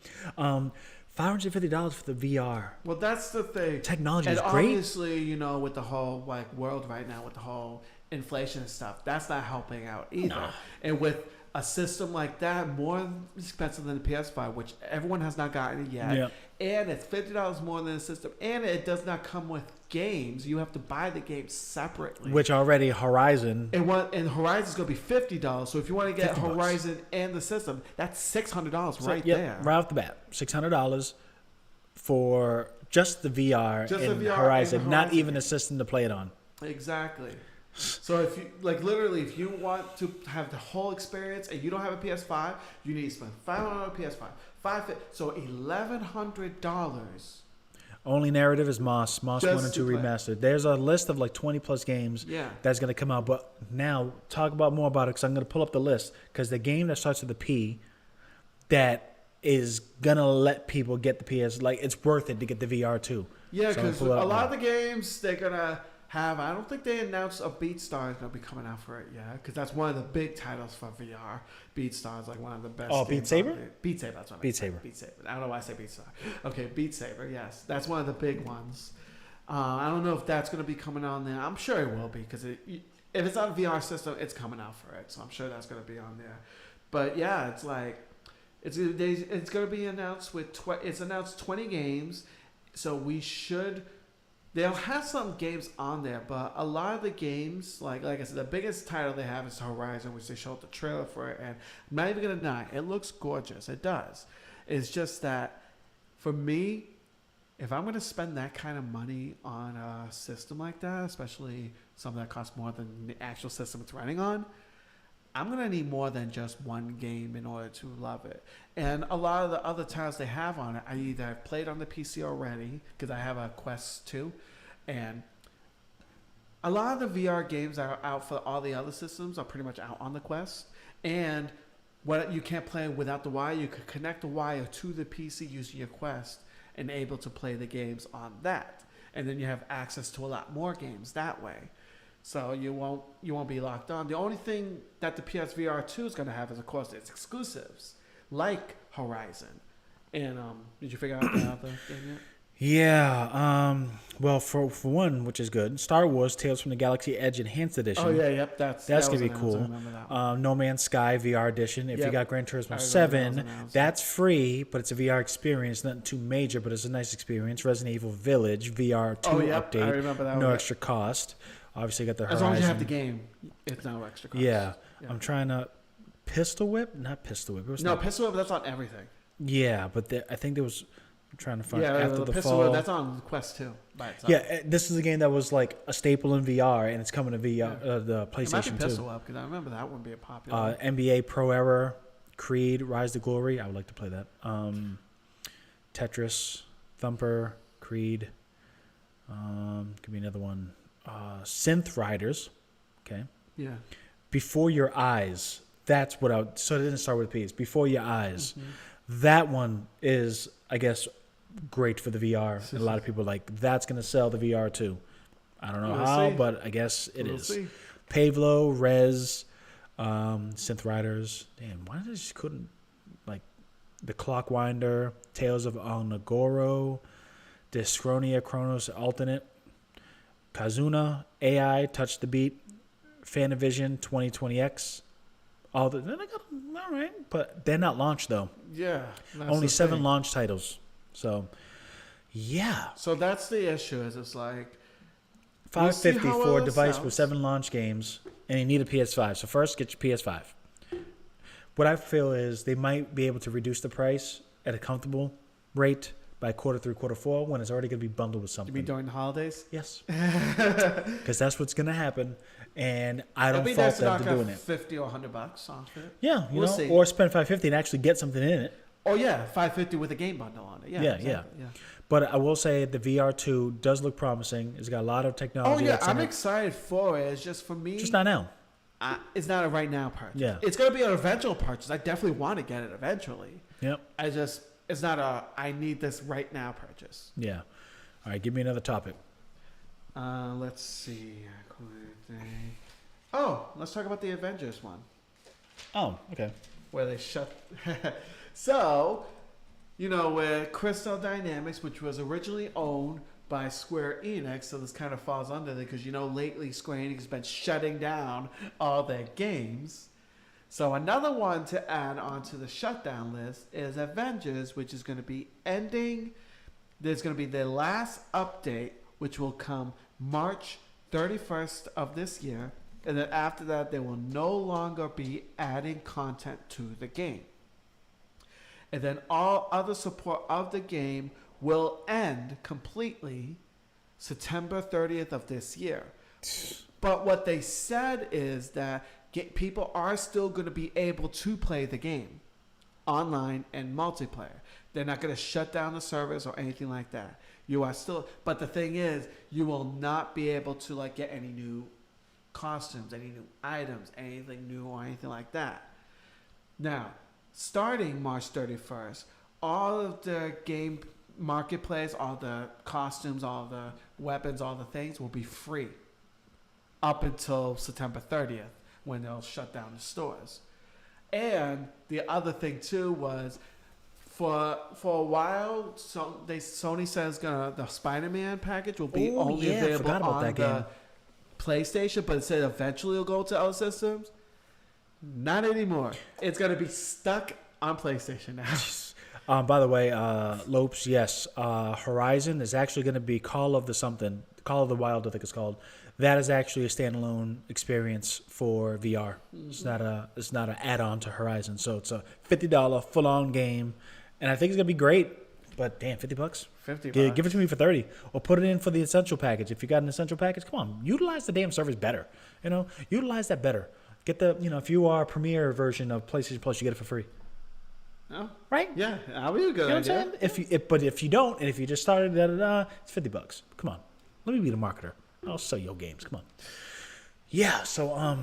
$550 for the VR. Well, that's the thing. Technology is and great. Obviously, with the whole world right now, with the whole inflation and stuff, that's not helping out either. No. And with a system like that, more expensive than the PS5, which everyone has not gotten it yet. Yeah. And it's $50 more than the system. And it does not come with games. You have to buy the games separately. Which already Horizon... And Horizon's going to be $50. So if you want to get Horizon and the system, that's $600 there. Right off the bat. $600 for just the VR and Horizon. Not even a system to play it on. Exactly. So if you if you want to have the whole experience and you don't have a PS5, you need to spend $500 on a PS5. So $1,100 Only narrative is Moss 1 and 2 play. remastered. There's a list of like 20 plus games Yeah. that's going to come out. But now, talk about more about it because I'm going to pull up the list. Because the game that starts with the P that is going to let people get the PS, like it's worth it to get the VR too. Yeah, So I'm gonna because pull it a up lot now. of the games they're gonna have. I don't think they announced a Beat Star is gonna be coming out for it yet, because that's one of the big titles for VR. Beat Star is like one of the best. Oh, Beat games Saber? out there. Beat Saber. That's what I Beat meant. Saber. Beat Saber. I don't know why I say Beat Star. Okay, Beat Saber. Yes, that's one of the big ones. I don't know if that's gonna be coming on there. I'm sure it will be, because if it's on a VR system, it's coming out for it. So I'm sure that's gonna be on there. But yeah, it's like it's gonna be announced with it's announced 20 games. So we should. They'll have some games on there, but a lot of the games, like I said, the biggest title they have is Horizon, which they showed the trailer for it, and I'm not even gonna deny, it looks gorgeous. It does. It's just that for me, if I'm gonna spend that kind of money on a system like that, especially something that costs more than the actual system it's running on, I'm gonna need more than just one game in order to love it. And a lot of the other titles they have on it, I either played on the PC already because I have a Quest 2, and a lot of the VR games that are out for all the other systems are pretty much out on the Quest. And what you can't play without the wire, you could connect the wire to the PC using your Quest and able to play the games on that. And then you have access to a lot more games that way. So you won't be locked on. The only thing that the PSVR 2 is going to have is, of course, its exclusives, like Horizon. And did you figure out the other game yet? Yeah. Well, for one, which is good, Star Wars: Tales from the Galaxy Edge Enhanced Edition. Oh yeah, yep. That's gonna was be announced. cool. I remember that one. No Man's Sky VR Edition. If you Yep. got Gran Turismo I remember 7, that was announced. that's free, but it's a VR experience. Nothing too major, but it's a nice experience. Resident Evil Village VR 2 Oh yep, I update. remember that No one. extra cost. Obviously, got the As Horizon. long as you have the game, it's no extra cost. Yeah. I'm trying to Pistol Whip, not Pistol Whip. It was No, not- Pistol Whip, that's on everything. Yeah, but I think there was. I'm trying to find Yeah, after the the Pistol fall. Whip, that's on Quest 2 by itself. Yeah, this is a game that was like a staple in VR, and it's coming to VR, the It might be PlayStation 2. Pistol Whip, because I remember that one being popular. NBA Pro Era, Creed, Rise to Glory. I would like to play that. Tetris, Thumper, Creed. Give me another one. Synth Riders. Okay. yeah. Before Your Eyes. That's what I. So it didn't start with P's. Before Your Eyes. Mm-hmm. That one is, I guess, great for the VR. And a lot of people are like, that's going to sell the VR too. I don't know We'll how, see. but I guess it We'll is. see. Pavlo, Rez, Synth Riders. Damn, why did I just couldn't, like, the Clockwinder, Tales of Onagoro, Dyschronia, Chronos Alternate, Kazuna, AI, Touch the Beat, Fanavision, 2020X. All right, but they're not launched though. Yeah. that's Only the 7 thing. launch titles. So, yeah, So that's the issue. Is it's like We'll see $550 how for well a it device sells. with 7 launch games, and you need a PS5. So first, get your PS5. What I feel is they might be able to reduce the price at a comfortable rate by Q3, Q4 when it's already going to be bundled with to something. be during the holidays. Yes, because that's what's going to happen, and I It'll don't be fault nice to them knock for out doing it. $50 or $100 off it. Yeah, you We'll know, see. or spend $550 and actually get something in it. Oh yeah, $550 with a game bundle on it. Yeah, Yeah, exactly. yeah. But I will say the VR2 does look promising. It's got a lot of Oh technology. yeah, that's in I'm it. excited for it. It's just for me. Just not now. It's not a right now purchase. Yeah. It's gonna be an eventual purchase. I definitely want to get it eventually. Yep. It's not a I need this right now purchase. Yeah. All right, give me another topic. Let's see. Oh, let's talk about the Avengers one Oh, okay. where they shut. So, you know, where Crystal Dynamics, which was originally owned by Square Enix, so this kind of falls under it because, you know, lately Square Enix has been shutting down all their games. So another one to add onto the shutdown list is Avengers, which is going to be ending. There's going to be their last update, which will come March 31st of this year. And then after that, they will no longer be adding content to the game. And then all other support of the game will end completely September 30th of this year. But what they said is that people are still going to be able to play the game. online and multiplayer. They're not going to shut down the servers or anything like that. You are still, but the thing is, you will not be able to like get any new costumes, any new items, anything new or anything like that. Now, starting March 31st, all of the game marketplace, all the costumes, all the weapons, all the things will be free up until September 30th when they'll shut down the stores. And the other thing too was for a while, Sony says the Spider-Man package will be only available on the PlayStation, but it said eventually it'll go to other systems. Not anymore. It's gonna be stuck on PlayStation now. By the way, Lopes, yes, Horizon is actually going to be Call of the Wild, I think it's called. That is actually a standalone experience for VR. Mm-hmm. It's not an add-on to Horizon. So it's a $50 full-on game, and I think it's gonna be great. But damn, $50. $50. Give it to me for $30, or put it in for the essential package. If you got an essential package, come on, utilize the damn service better. Utilize that better. Get the if you are a premier version of PlayStation Plus, you get it for free. Oh, right? Yeah, that'll be a good idea. But if you don't, and if you just started, it's $50. Come on, let me be the marketer. I'll sell your games. Come on. Yeah. So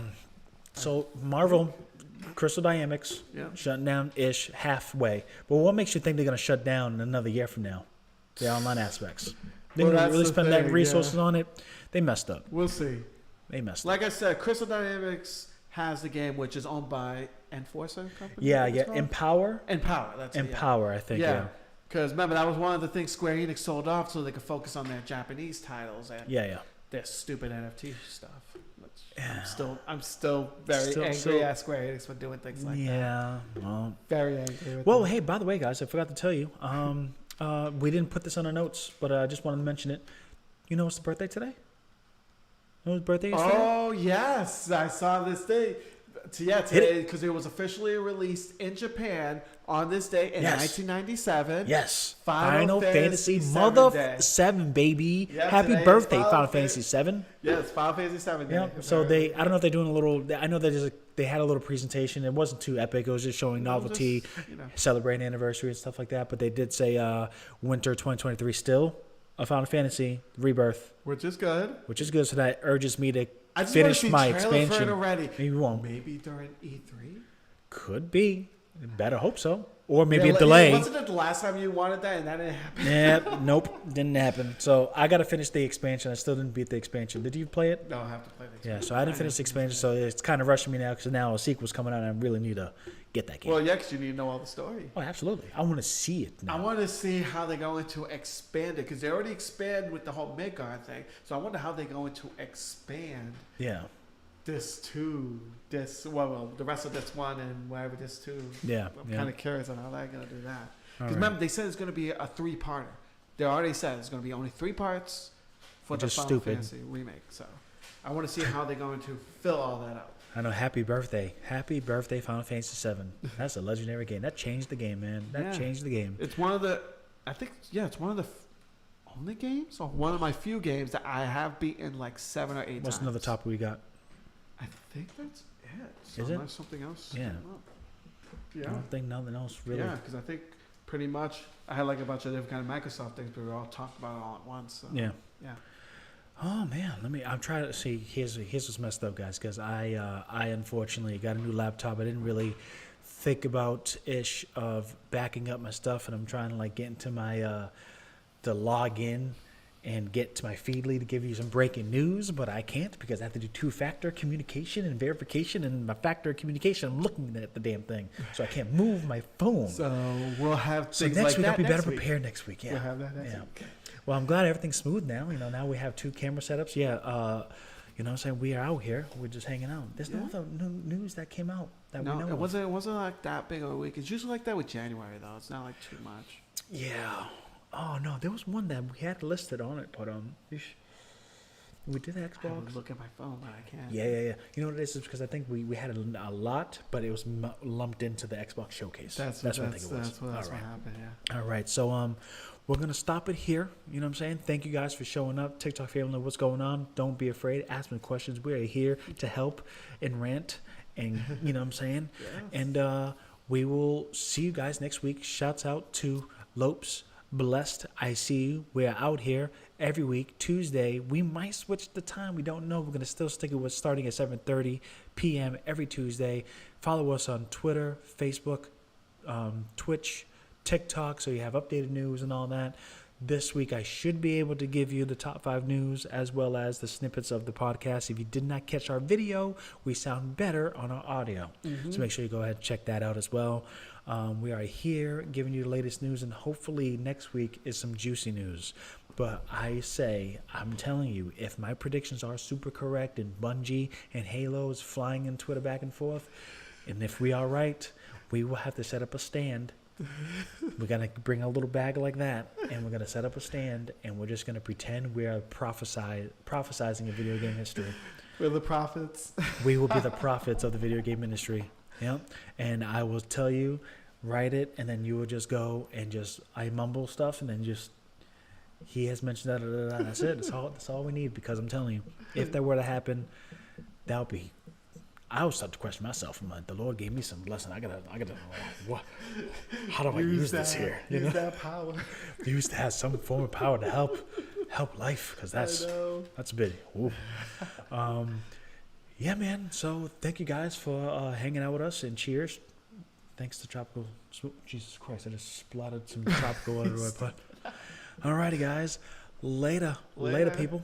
Marvel, Crystal Dynamics, shutting down halfway. But what makes you think they're gonna shut down in another year from now? The online aspects. They didn't really spend that resources on it. They messed up. We'll see. They messed up. Like I said, Crystal Dynamics has the game, which is owned by Enforcer Company. Yeah. Empower. That's Empower, I think. Yeah. Because remember, that was one of the things Square Enix sold off so they could focus on their Japanese titles and their stupid NFT stuff. I'm still very angry at Square Enix for doing things like that. Yeah. Well, very angry. Well, hey, by the way, guys, I forgot to tell you. We didn't put this on our notes, but I just wanted to mention it. You know what's the birthday today? You know whose birthday is today? Oh, yes. I saw this thing. Today, because it was officially released in Japan on this day in 1997. Yes. Final Fantasy 7, baby. Yeah, Happy birthday, Final Fantasy 7. Yes, Final Fantasy 7. Yeah. So I don't know if they're doing a little, I know they had a little presentation. It wasn't too epic. It was just showing novelty, celebrating anniversary and stuff like that. But they did say winter 2023 still a Final Fantasy Rebirth. Which is good. So that urges me to finish my expansion. For it already. Maybe we won't. Maybe during E3? Could be. Better hope so. Or maybe a delay. Wasn't it the last time you wanted that and that didn't happen? Nope. Didn't happen. So I got to finish the expansion. I still didn't beat the expansion. Did you play it? No, I have to play the expansion. Yeah, so I didn't finish the expansion. So it's kind of rushing me now because now a sequel's coming out and I really need to get that game. Well, yeah, because you need to know all the story. Oh, absolutely. I want to see it now. I want to see how they're going to expand it because they already expand with the whole Midgard thing. So I wonder how they're going to expand. Yeah. The rest of this one and whatever this two. Yeah. I'm kind of curious on how they're going to do that. Because remember, they said it's going to be a 3-parter. They already said it's going to be only 3 parts for the Final Fantasy remake. So I want to see how they're going to fill all that out. I know. Happy birthday, Final Fantasy 7. That's a legendary game. That changed the game, man. That changed the game. It's one of the, it's one of the only games or one of my few games that I have beaten like 7 or 8 times. What's another top we got? I think that's it. So is it? unless something else? Yeah. Yeah. I don't think nothing else really. Yeah, because I think pretty much I had like a bunch of different kind of Microsoft things, but we all talked about it all at once. So. Yeah. Oh man, I'm trying to see. Here's what's messed up, guys. Because I unfortunately got a new laptop. I didn't really think about of backing up my stuff, and I'm trying to like get into my to log in and get to my Feedly to give you some breaking news, but I can't because I have to do 2-factor communication and verification, and my factor communication, I'm looking at the damn thing, so I can't move my phone. So we'll have things next like week that I'll be better prepared next week. Yeah, we'll have that next week. Well, I'm glad everything's smooth now. Now we have 2 camera setups. You know what I'm saying? We are out here. We're just hanging out. There's no other news that came out that we know it wasn't like that big of a week. It's usually like that with January, though. It's not like too much. Yeah. Oh, no. There was one that we had listed on it, but we did Xbox. I would look at my phone, but I can't. Yeah. You know what it is? It's because I think we had a lot, but it was lumped into the Xbox showcase. That's what I think it was. That's what happened, yeah. All right. So we're going to stop it here. You know what I'm saying? Thank you guys for showing up. TikTok family, what's going on? Don't be afraid. Ask me questions. We are here to help and rant and, you know what I'm saying? Yes. And we will see you guys next week. Shouts out to Lopes. Blessed, I see you. We're out here every week, Tuesday. We might switch the time. We don't know. We're going to still stick it with starting at 7:30 p.m. every Tuesday. Follow us on Twitter, Facebook, Twitch, TikTok, so you have updated news and all that. This week, I should be able to give you the top 5 news as well as the snippets of the podcast. If you did not catch our video, we sound better on our audio. So make sure you go ahead and check that out as well. We are here giving you the latest news, and hopefully next week is some juicy news. But I'm telling you, if my predictions are super correct and Bungie and Halo is flying in Twitter back and forth, and if we are right, we will have to set up a stand. We're going to bring a little bag like that, and we're going to set up a stand, and we're just going to pretend we are prophesizing a video game history. We're the prophets. We will be the prophets of the video game industry. Yeah. And I will tell you, write it, and then you will just go and I mumble stuff, and then he has mentioned that. That's it. That's all we need, because I'm telling you, if that were to happen, that would be. I was starting to question myself. I'm like, the Lord gave me some lesson. I gotta. What? How do I use this here? Use that power. Use to have some form of power to help life, because that's big. Yeah, man. So thank you guys for hanging out with us, and cheers. Thanks to Tropical. Jesus Christ, I just splattered some tropical everywhere. But alrighty, guys. Later, people.